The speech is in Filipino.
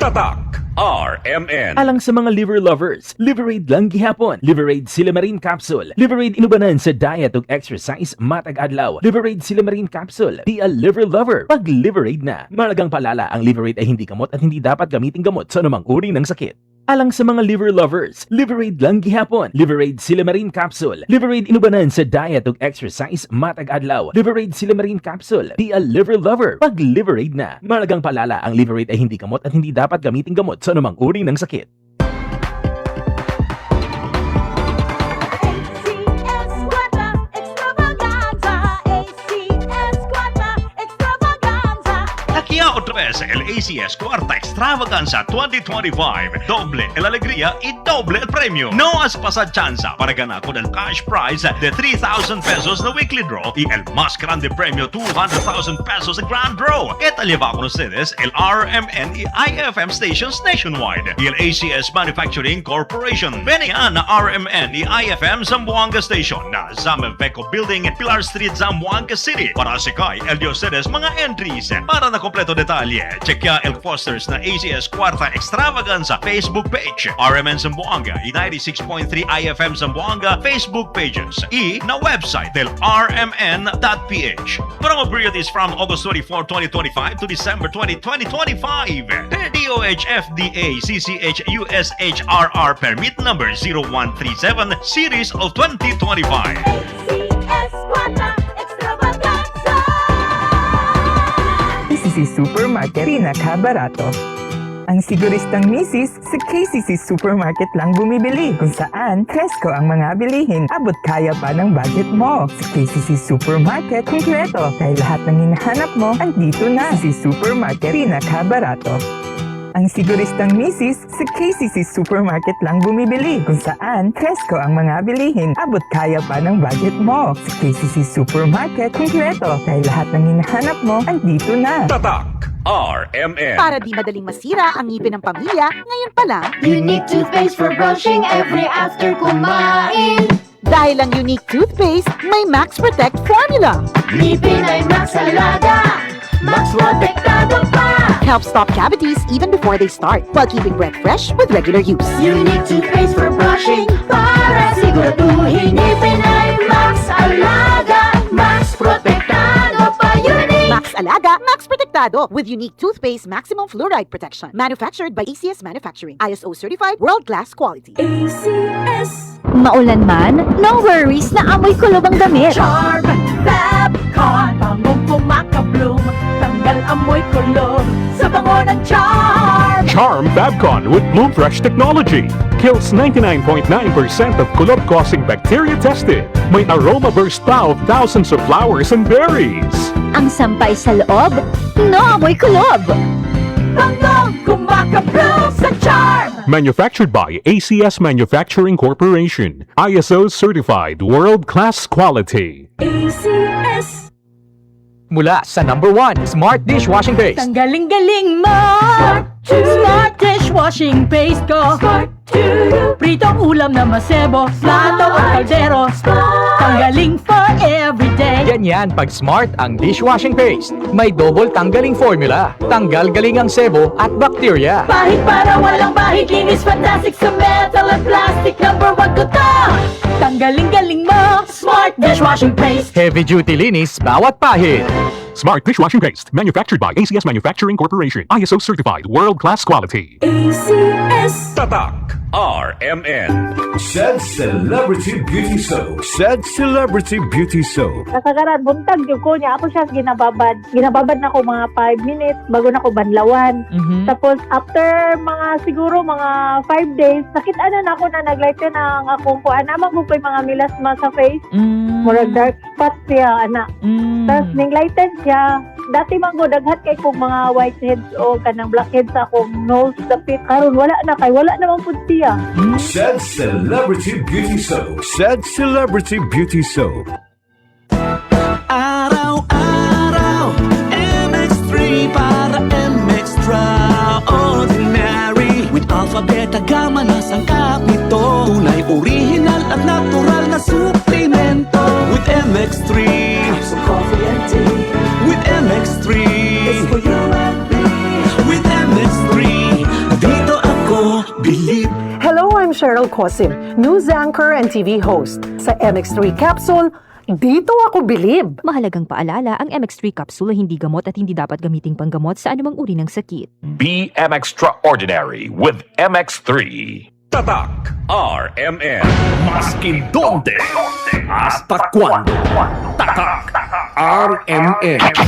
Tatak RMN. Alang sa mga liver lovers, Liverade lang gihapon. Liverade Silimarin Capsule. Liverade inubanan sa diet ug exercise matag adlaw. Liverade Silimarin Capsule. Di a liver lover. Pag Liverade na, malagang palala ang Liverade ay hindi gamot at hindi dapat gamiting gamot sa anumang uri ng sakit. Alang sa mga liver lovers, Liverade lang gihapon. Liverade Silimarin Capsule. Liverade inubanan sa diet ug exercise matag adlaw. Liverade Silimarin Capsule. Di a liver lover. Pag Liverade na, malagang palala ang Liverade ay hindi gamot at hindi dapat gamiting gamot sa anumang uri ng sakit. Aquí otra vez el ACS Cuarta Extravaganza 2025. Doble el alegría y doble el premio. No has pasado chance para ganar con el cash prize de 3,000 pesos na weekly draw y el más grande premio 200,000 pesos de grand draw. Esta lleva con ustedes el RMN y IFM stations nationwide y el ACS Manufacturing Corporation. Venían a RMN y IFM Zamboanga Station na Zameveco Building, Pilar Street, Zamboanga City. Para sikay el Diocedes mga entries. Para na kompleto detalye, checkya el posters na ACS Cuarta Extravaganza Facebook page, RMN Zamboanga y 96.3 IFM Zamboanga Facebook pages y na website del rmn.ph. Promo period is from August 24, 2025 to December 20, 2025. DOH FDA CCH USHRR permit number 0137 series of 2025. ACS Cuarta Extravaganza. KCC Supermarket pinakabarato. Ang siguristang misis sa KCC Supermarket lang bumibili, kung saan presko ang mga bilihin, abot kaya pa ng budget mo. Sa KCC Supermarket, kumpleto, dahil lahat ng hinahanap mo andito na. KCC Supermarket pinakabarato. Ang siguristang misis sa KCC Supermarket lang bumibili, kung saan presko ang mga bilihin, abot kaya pa ng budget mo. Sa KCC Supermarket, kumpleto, dahil lahat ng hinahanap mo andito na. Tatak RMN. Para di madaling masira ang ngipin ng pamilya, ngayon pa lang, Unique toothpaste for brushing every after kumain. dahil ang unique toothpaste, may Max Protect formula. Ngipin ay Max Alaga, Max Protektado pa. Helps stop cavities even before they start, while keeping breath fresh with regular use. Unique toothpaste for brushing, para siguraduhin ngipin ay Max Alaga, Max Protektado pa. Unique. Max Alaga, Max Protectado with unique toothpaste maximum fluoride protection. Manufactured by ACS Manufacturing. ISO certified world-class quality. ACS Maulan man, no worries na amoy kulob ang damit. Charm Fabcon, bangong pumakabloom, tanggal amoy kulog sa bango ng Charm. Charm Babcon with Bloom Fresh technology kills 99.9% of kulob-causing bacteria tested. May aroma burst pa of thousands of flowers and berries. Ang sampay sa loob, no amoy kulob. Bangong kumakabloom sa Charm. Manufactured by ACS Manufacturing Corporation. ISO certified world-class quality. ACS Mula sa number 1 Smart Dishwashing Paste. Tanggaling-galing mo. Smart dishwashing paste ko. Smart pritong ulam na masebo, plato o kaldero. Tanggaling for everyday. Ganyan pag Smart ang dishwashing paste. May double tanggaling formula. Tanggal galing ang sebo at bacteria. Bahid para walang bahid, linis fantastic sa metal at plastic. Number 1 ko to. Tanggaling-galing mo. Smart dishwashing paste. Heavy duty linis bawat pahid. Smart Dishwashing Paste. Manufactured by ACS Manufacturing Corporation. ISO certified world-class quality. ACS Tatak RMN. Said Celebrity Beauty Soap. Said Celebrity Beauty Soap. Nakakaran, buntag yung ko niya. Ako siya ginababad. Ginababad na ko mga 5 minutes bago na ko banlawan. Tapos after siguro mga 5 days, nakita na ako na naglighten ang akong kuan. Amang ko ko'y mga milasma sa face. Murag dark spots siya, anak. Tapos ninglighten siya. Dati man ko daghat kay kong mga whiteheads o kanang blackheads sa akong nose, dapit. Karon wala na kay wala naman pud siya. Said Celebrity Beauty Soap. Said Celebrity Beauty Soap. Araw-araw, MX3 para MX-Traordinary. With Alpha, Beta, Gamma na sangkap nito. Tunay, original at natural na suplemento. With MX3, some coffee and tea. With MX3, it's for you and me. With MX3, Cheryl Cosim, news anchor and TV host. Sa MX3 Capsule, dito ako bilib. Mahalagang paalala, ang MX3 capsule ay hindi gamot at hindi dapat gamiting panggamot sa anumang uri ng sakit. BM Extraordinary with MX3. Tatak RMN. Maskin donde hasta cuando. Tatak RMN.